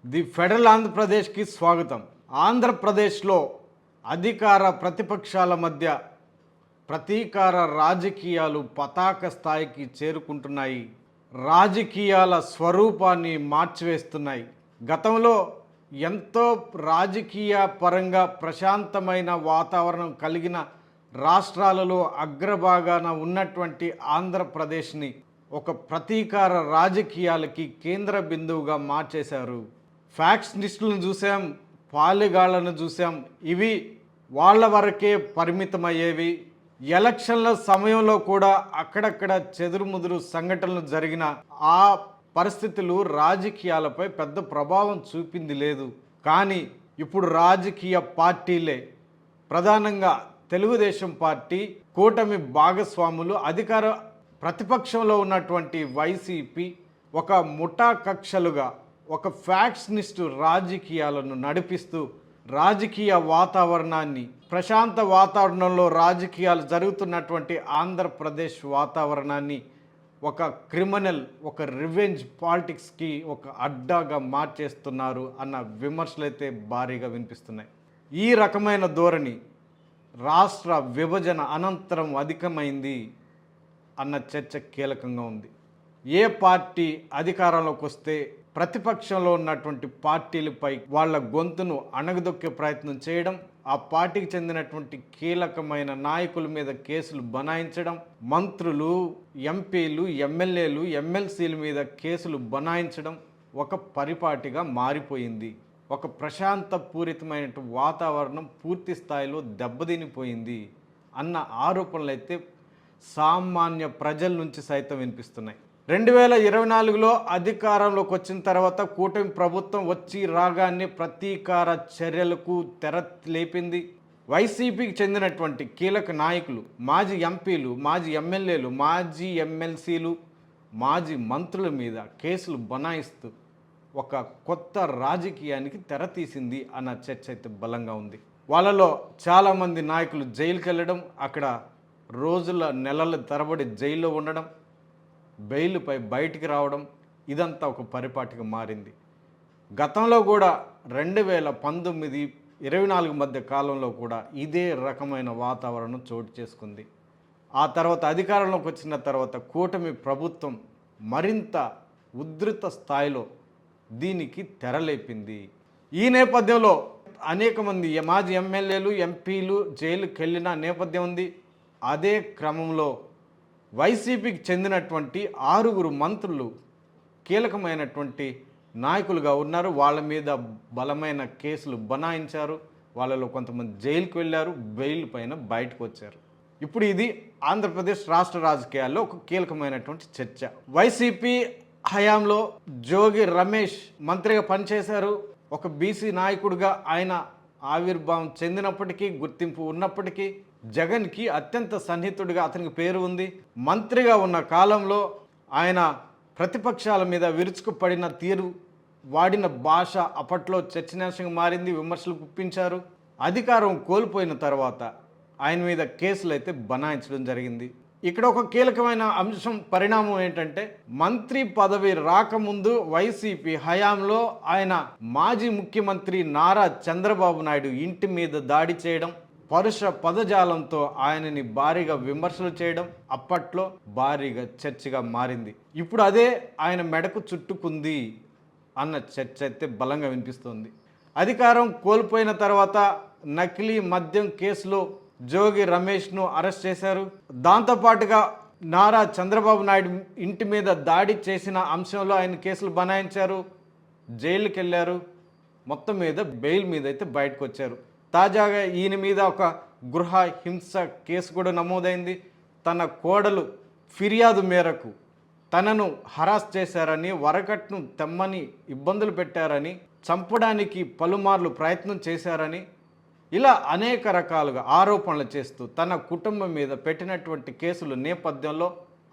The federal ఆంధ్రప్రదేశ్కి స్వాగతం. ఆంధ్రప్రదేశ్లో అధికార ప్రతిపక్షాల మధ్య ప్రతీకార రాజకీయాలు పతాక స్థాయికి చేరుకుంటున్నాయి. రాజకీయాల స్వరూపాన్ని మార్చివేస్తున్నాయి. గతంలో ఎంతో రాజకీయ పరంగా ప్రశాంతమైన వాతావరణం కలిగిన రాష్ట్రాలలో అగ్రభాగాన ఉన్నటువంటి ఆంధ్రప్రదేశ్ని ఒక ప్రతీకార రాజకీయాలకి కేంద్ర బిందువుగా మార్చేశారు. ఫ్యాక్షనిస్టులను చూసాం, పాలెగాళ్లను చూసాం. ఇవి వాళ్ళ వరకే పరిమితమయ్యేవి. ఎలక్షన్ల సమయంలో కూడా అక్కడక్కడ చెదురుముదురు సంఘటనలు జరిగిన ఆ పరిస్థితులు రాజకీయాలపై పెద్ద ప్రభావం చూపింది లేదు. కానీ ఇప్పుడు రాజకీయ పార్టీలే, ప్రధానంగా తెలుగుదేశం పార్టీ, కూటమి భాగస్వాములు, అధికార ప్రతిపక్షంలో ఉన్నటువంటి వైసీపీ ఒక ముఠా కక్షలుగా ఒక ఫ్యాక్షనిస్టు రాజకీయాలను నడిపిస్తూ రాజకీయ వాతావరణాన్ని, ప్రశాంత వాతావరణంలో రాజకీయాలు జరుగుతున్నటువంటి ఆంధ్రప్రదేశ్ వాతావరణాన్ని ఒక క్రిమినల్, ఒక రివెంజ్ పాలిటిక్స్కి ఒక అడ్డాగా మార్చేస్తున్నారు అన్న విమర్శలు అయితే భారీగా వినిపిస్తున్నాయి. ఈ రకమైన ధోరణి రాష్ట్ర విభజన అనంతరం అధికమైంది అన్న చర్చ కీలకంగా ఉంది. ఏ పార్టీ అధికారంలోకి వస్తే ప్రతిపక్షంలో ఉన్నటువంటి పార్టీలపై వాళ్ళ గొంతును అణగదొక్కే ప్రయత్నం చేయడం, ఆ పార్టీకి చెందినటువంటి కీలకమైన నాయకుల మీద కేసులు బనాయించడం, మంత్రులు, ఎంపీలు, ఎమ్మెల్యేలు, ఎమ్మెల్సీల మీద కేసులు బనాయించడం ఒక పరిపాటిగా మారిపోయింది. ఒక ప్రశాంతపూరితమైన వాతావరణం పూర్తి స్థాయిలో దెబ్బతినిపోయింది అన్న ఆరోపణలు అయితే సామాన్య ప్రజల నుంచి సైతం వినిపిస్తున్నాయి. 2024లో అధికారంలోకి వచ్చిన తర్వాత కూటమి ప్రభుత్వం వచ్చి రాగానే ప్రతీకార చర్యలకు తెర లేపింది. వైసీపీకి చెందినటువంటి కీలక నాయకులు, మాజీ ఎంపీలు, మాజీ ఎమ్మెల్యేలు, మాజీ ఎమ్మెల్సీలు, మాజీ మంత్రుల మీద కేసులు బనాయిస్తూ ఒక కొత్త రాజకీయానికి తెర తీసింది అన్న చర్చ అయితే బలంగా ఉంది. వాళ్ళలో చాలామంది నాయకులు జైలుకి వెళ్ళడం, అక్కడ రోజుల నెలల తరబడి జైల్లో ఉండడం, బెయిల్పై బయటికి రావడం, ఇదంతా ఒక పరిపాటిగా మారింది. గతంలో కూడా 2019, 24 మధ్య కాలంలో కూడా ఇదే రకమైన వాతావరణం చోటు చేసుకుంది. ఆ తర్వాత అధికారంలోకి వచ్చిన తర్వాత కూటమి ప్రభుత్వం మరింత ఉధృత స్థాయిలో దీనికి తెరలేపింది. ఈ నేపథ్యంలో అనేక మంది మాజీ ఎమ్మెల్యేలు, ఎంపీలు జైలుకి వెళ్ళిన నేపథ్యం ఉంది. అదే క్రమంలో వైసీపీకి చెందినటువంటి 6 మంత్రులు కీలకమైనటువంటి నాయకులుగా ఉన్నారు. వాళ్ళ మీద బలమైన కేసులు బనాయించారు. వాళ్ళలో కొంతమంది జైలుకి వెళ్ళారు, బెయిల్ పైన బయటకు వచ్చారు. ఇప్పుడు ఇది ఆంధ్రప్రదేశ్ రాష్ట్ర రాజకీయాల్లో ఒక కీలకమైనటువంటి చర్చ. వైసీపీ హయాంలో జోగి రమేష్ మంత్రిగా పనిచేశారు. ఒక బీసీ నాయకుడిగా ఆయన ఆవిర్భావం చెందినప్పటికీ, గుర్తింపు ఉన్నప్పటికీ జగన్కి అత్యంత సన్నిహితుడిగా అతనికి పేరు ఉంది. మంత్రిగా ఉన్న కాలంలో ఆయన ప్రతిపక్షాల మీద విరుచుకుపడిన తీరు, వాడిన భాష అప్పట్లో చర్చనీయాంశంగా మారింది, విమర్శలు గుప్పించారు. అధికారం కోల్పోయిన తర్వాత ఆయన మీద కేసులు అయితే బనాయించడం జరిగింది. ఇక్కడ ఒక కీలకమైన అంశం, పరిణామం ఏంటంటే, మంత్రి పదవి రాకముందు వైసీపీ హయాంలో ఆయన మాజీ ముఖ్యమంత్రి నారా చంద్రబాబు నాయుడు ఇంటి మీద దాడి చేయడం, పరుష పదజాలంతో ఆయనని భారీగా విమర్శలు చేయడం అప్పట్లో భారీగా చర్చగా మారింది. ఇప్పుడు అదే ఆయన మెడకు చుట్టుకుంది అన్న చర్చ అయితే బలంగా వినిపిస్తుంది. అధికారం కోల్పోయిన తర్వాత నకిలీ మద్యం కేసులో జోగి రమేష్ను అరెస్ట్ చేశారు. దాంతోపాటుగా నారా చంద్రబాబు నాయుడు ఇంటి మీద దాడి చేసిన అంశంలో ఆయన కేసులు బనాయించారు, జైలుకి వెళ్ళారు. మొత్తం మీద బెయిల్ మీద అయితే బయటకు వచ్చారు. తాజాగా ఈయన మీద ఒక గృహ హింస కేసు కూడా నమోదైంది. తన కోడలు ఫిర్యాదు మేరకు తనను హరాస్ చేశారని, వరకట్ను తెమ్మని ఇబ్బందులు పెట్టారని, చంపడానికి పలుమార్లు ప్రయత్నం చేశారని, ఇలా అనేక రకాలుగా ఆరోపణలు చేస్తూ తన కుటుంబం మీద పెట్టినటువంటి కేసుల నేపథ్యంలో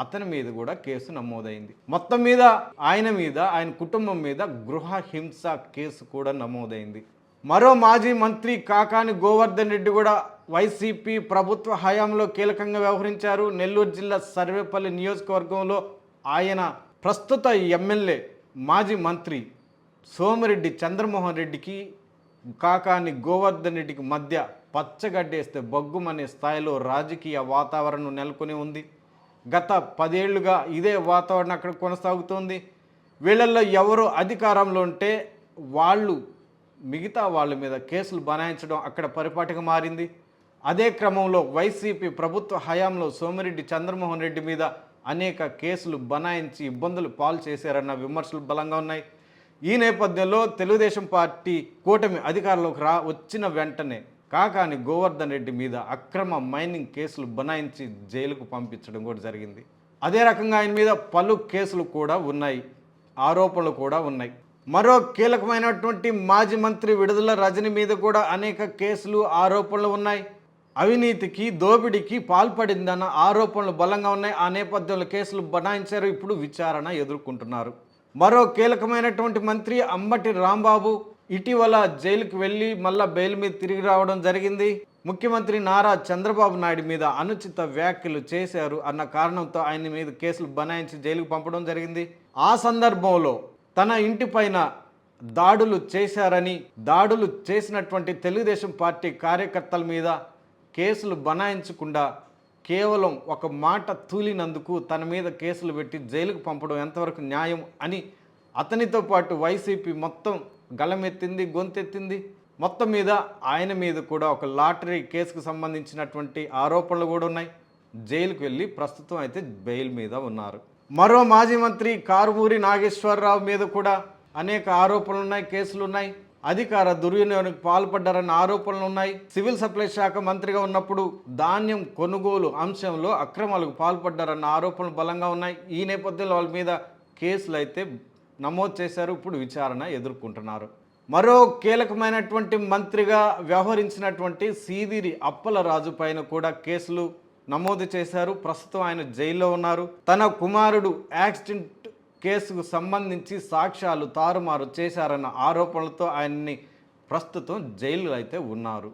అతని మీద కూడా కేసు నమోదైంది. మొత్తం మీద ఆయన మీద, ఆయన కుటుంబం మీద గృహ హింస కేసు కూడా నమోదైంది. మరో మాజీ మంత్రి కాకాని గోవర్ధన్ రెడ్డి కూడా వైసీపీ ప్రభుత్వ హయాంలో కీలకంగా వ్యవహరించారు. నెల్లూరు జిల్లా సర్వేపల్లి నియోజకవర్గంలో ఆయన ప్రస్తుత ఎమ్మెల్యే, మాజీ మంత్రి సోమిరెడ్డి చంద్రమోహన్ రెడ్డికి కాకాని గోవర్ధన్ రెడ్డికి మధ్య పచ్చగడ్డేస్తే బొగ్గుమనే స్థాయిలో రాజకీయ వాతావరణం నెలకొని ఉంది. గత 10 ఏళ్లుగా ఇదే వాతావరణం అక్కడ కొనసాగుతోంది. వీళ్ళల్లో ఎవరు అధికారంలో ఉంటే వాళ్ళు మిగతా వాళ్ళ మీద కేసులు బనాయించడం అక్కడ పరిపాటిగా మారింది. అదే క్రమంలో వైసీపీ ప్రభుత్వ హయాంలో సోమిరెడ్డి చంద్రమోహన్ రెడ్డి మీద అనేక కేసులు బనాయించి ఇబ్బందులు పాలు చేశారన్న విమర్శలు బలంగా ఉన్నాయి. ఈ నేపథ్యంలో తెలుగుదేశం పార్టీ కూటమి అధికారంలోకి వచ్చిన వెంటనే కాకాని గోవర్ధన్ రెడ్డి మీద అక్రమ మైనింగ్ కేసులు బనాయించి జైలుకు పంపించడం కూడా జరిగింది. అదే రకంగా ఆయన మీద పలు కేసులు కూడా ఉన్నాయి, ఆరోపణలు కూడా ఉన్నాయి. మరో కీలకమైనటువంటి మాజీ మంత్రి విడుదల రజని మీద కూడా అనేక కేసులు ఆరోపణలు ఉన్నాయి. అవినీతికి దోపిడీకి పాల్పడిందన్న ఆరోపణలు బలంగా ఉన్నాయి. ఆ నేపథ్యంలో కేసులు బనాయించారు, ఇప్పుడు విచారణ ఎదుర్కొంటున్నారు. మరో కీలకమైనటువంటి మంత్రి అంబటి రాంబాబు ఇటీవల జైలుకి వెళ్ళి మళ్ళా బెయిల్ మీద తిరిగి రావడం జరిగింది. ముఖ్యమంత్రి నారా చంద్రబాబు నాయుడు మీద అనుచిత వ్యాఖ్యలు చేశారు అన్న కారణంతో ఆయన మీద కేసులు బనాయించి జైలుకు పంపడం జరిగింది. ఆ సందర్భంలో తన ఇంటిపైన దాడులు చేశారని, దాడులు చేసినటువంటి తెలుగుదేశం పార్టీ కార్యకర్తల మీద కేసులు బనాయించకుండా కేవలం ఒక మాట తూలినందుకు తన మీద కేసులు పెట్టి జైలుకు పంపడం ఎంతవరకు న్యాయం అని అతనితో పాటు వైసీపీ మొత్తం గళమెత్తింది, గొంతెత్తింది. మొత్తం మీద ఆయన మీద కూడా ఒక లాటరీ కేసుకు సంబంధించినటువంటి ఆరోపణలు కూడా ఉన్నాయి. జైలుకు వెళ్ళి ప్రస్తుతం అయితే బెయిల్ మీద ఉన్నారు. మరో మాజీ మంత్రి కారుమూరి నాగేశ్వరరావు మీద కూడా అనేక ఆరోపణలు ఉన్నాయి, కేసులు ఉన్నాయి. అధికార దుర్వినియోగానికి పాల్పడ్డారన్న ఆరోపణలు ఉన్నాయి. సివిల్ సప్లై శాఖ మంత్రిగా ఉన్నప్పుడు ధాన్యం కొనుగోలు అంశంలో అక్రమాలకు పాల్పడ్డారన్న ఆరోపణలు బలంగా ఉన్నాయి. ఈ నేపథ్యంలో వాళ్ళ మీద కేసులు అయితే నమోదు చేశారు, ఇప్పుడు విచారణ ఎదుర్కొంటున్నారు. మరో కీలకమైనటువంటి మంత్రిగా వ్యవహరించినటువంటి సీదిరి అప్పలరాజు పైన కూడా కేసులు నమోదు చేశారు. ప్రస్తుతం ఆయన జైల్లో ఉన్నారు. తన కుమారుడు యాక్సిడెంట్ కేసుకు సంబంధించి సాక్ష్యాలు తారుమారు చేశారన్న ఆరోపణలతో ఆయన్ని ప్రస్తుతం జైలు అయితే ఉన్నారు.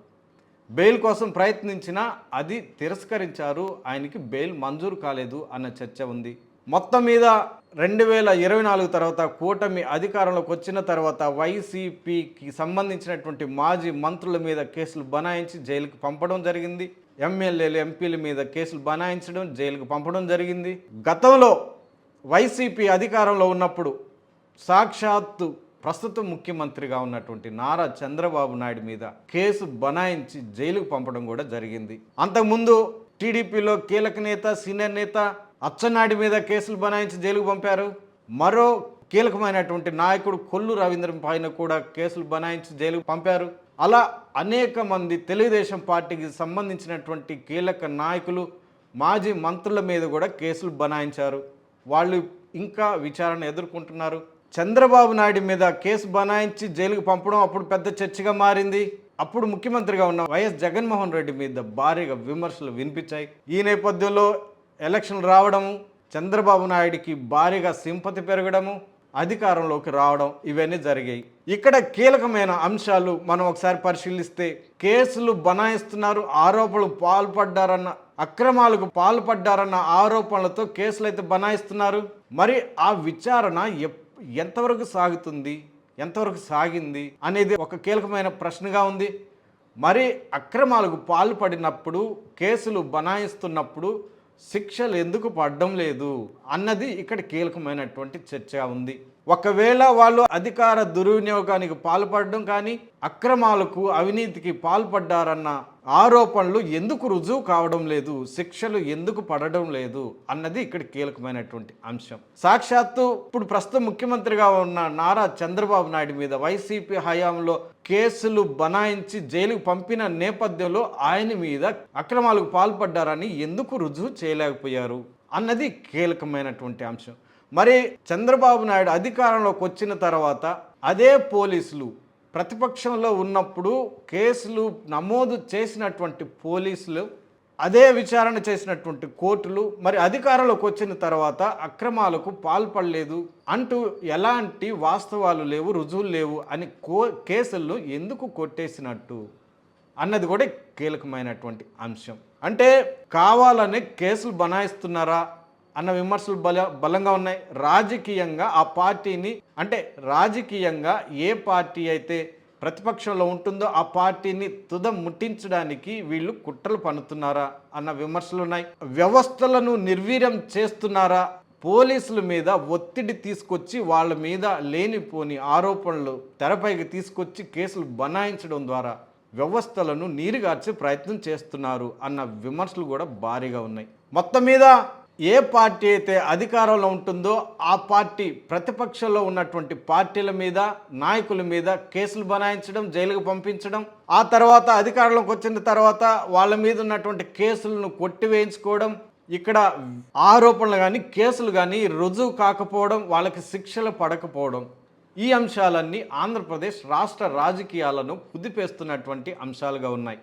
బెయిల్ కోసం ప్రయత్నించినా అది తిరస్కరించారు, ఆయనకి బెయిల్ మంజూరు కాలేదు అన్న చర్చ ఉంది. మొత్తం మీద 2024 తర్వాత కూటమి అధికారంలోకి వచ్చిన తర్వాత వైసీపీకి సంబంధించినటువంటి మాజీ మంత్రుల మీద కేసులు బనాయించి జైలుకు పంపడం జరిగింది. ఎమ్మెల్యేలు, ఎంపీల మీద కేసులు బనాయించడం, జైలుకు పంపడం జరిగింది. గతంలో వైసీపీ అధికారంలో ఉన్నప్పుడు సాక్షాత్తు ప్రస్తుతం ముఖ్యమంత్రిగా ఉన్నటువంటి నారా చంద్రబాబు నాయుడు మీద కేసు బనాయించి జైలుకు పంపడం కూడా జరిగింది. అంతకుముందు టీడీపీలో కీలక నేత, సీనియర్ నేత అచ్చెన్నాయుడు మీద కేసులు బనాయించి జైలుకు పంపారు. మరో కీలకమైనటువంటి నాయకుడు కొల్లు రవీంద్రన్ పైన కూడా కేసులు బనాయించి జైలుకు పంపారు. అలా అనేక మంది తెలుగుదేశం పార్టీకి సంబంధించినటువంటి కీలక నాయకులు, మాజీ మంత్రుల మీద కూడా కేసులు బనాయించారు. వాళ్ళు ఇంకా విచారణ ఎదుర్కొంటున్నారు. చంద్రబాబు నాయుడు మీద కేసు బనాయించి జైలుకు పంపడం అప్పుడు పెద్ద చర్చగా మారింది. అప్పుడు ముఖ్యమంత్రిగా ఉన్న వైఎస్ జగన్మోహన్ రెడ్డి మీద భారీగా విమర్శలు వినిపించాయి. ఈ నేపథ్యంలో ఎలక్షన్లు రావడము, చంద్రబాబు నాయుడికి భారీగా సింపతి పెరగడము, అధికారంలోకి రావడం, ఇవన్నీ జరిగాయి. ఇక్కడ కీలకమైన అంశాలు మనం ఒకసారి పరిశీలిస్తే, కేసులు బనాయిస్తున్నారు, ఆరోపణలు పాల్పడ్డారన్న, అక్రమాలకు పాల్పడ్డారన్న ఆరోపణలతో కేసులు అయితే బనాయిస్తున్నారు. మరి ఆ విచారణ ఎంతవరకు సాగుతుంది, ఎంతవరకు సాగింది అనేది ఒక కీలకమైన ప్రశ్నగా ఉంది. మరి అక్రమాలకు పాల్పడినప్పుడు, కేసులు బనాయిస్తున్నప్పుడు శిక్షలు ఎందుకు పడడం లేదు అన్నది ఇక్కడ కీలకమైనటువంటి చర్చగా ఉంది. ఒకవేళ వాళ్ళు అధికార దుర్వినియోగానికి పాల్పడడం కానీ, అక్రమాలకు, అవినీతికి పాల్పడ్డారన్న ఆరోపణలు ఎందుకు రుజువు కావడం లేదు, శిక్షలు ఎందుకు పడడం లేదు అన్నది ఇక్కడ కీలకమైనటువంటి అంశం. సాక్షాత్తు ఇప్పుడు ప్రస్తుతం ముఖ్యమంత్రిగా ఉన్న నారా చంద్రబాబు నాయుడు మీద వైసీపీ హయాంలో కేసులు బనాయించి జైలుకు పంపిన నేపథ్యంలో ఆయన మీద అక్రమాలకు పాల్పడ్డారని ఎందుకు రుజువు చేయలేకపోయారు అన్నది కీలకమైనటువంటి అంశం. మరి చంద్రబాబు నాయుడు అధికారంలోకి వచ్చిన తర్వాత అదే పోలీసులు ప్రతిపక్షంలో ఉన్నప్పుడు కేసులు నమోదు చేసినటువంటి పోలీసులు, అదే విచారణ చేసినటువంటి కోర్టులు మరి అధికారంలోకి వచ్చిన తర్వాత అక్రమాలకు పాల్పడలేదు అంటూ ఎలాంటి వాస్తవాలు లేవు, రుజువులు లేవు అని కేసులను ఎందుకు కొట్టేసినట్టు అన్నది కూడా కీలకమైనటువంటి అంశం. అంటే కావాలనే కేసులు బనాయిస్తున్నారా అన్న విమర్శలు బలంగా ఉన్నాయి. రాజకీయంగా ఆ పార్టీని రాజకీయంగా ఏ పార్టీ అయితే ప్రతిపక్షంలో ఉంటుందో ఆ పార్టీని తుదం ముట్టించడానికి వీళ్ళు కుట్రలు పన్నుతున్నారా అన్న విమర్శలు ఉన్నాయి. వ్యవస్థలను నిర్వీర్యం చేస్తున్నారా, పోలీసుల మీద ఒత్తిడి తీసుకొచ్చి వాళ్ళ మీద లేనిపోని ఆరోపణలు తెరపైకి తీసుకొచ్చి కేసులు బనాయించడం ద్వారా వ్యవస్థలను నీరుగార్చే ప్రయత్నం చేస్తున్నారు అన్న విమర్శలు కూడా భారీగా ఉన్నాయి. మొత్తం మీద ఏ పార్టీ అయితే అధికారంలో ఉంటుందో ఆ పార్టీ ప్రతిపక్షంలో ఉన్నటువంటి పార్టీల మీద, నాయకుల మీద కేసులు బనాయించడం, జైలుకు పంపించడం, ఆ తర్వాత అధికారంలోకి వచ్చిన తర్వాత వాళ్ళ మీద ఉన్నటువంటి కేసులను కొట్టివేయించుకోవడం, ఇక్కడ ఆరోపణలు కానీ కేసులు కానీ రుజువు కాకపోవడం, వాళ్ళకి శిక్షలు పడకపోవడం, ఈ అంశాలన్నీ ఆంధ్రప్రదేశ్ రాష్ట్ర రాజకీయాలను కుదిపేస్తున్నటువంటి అంశాలుగా ఉన్నాయి.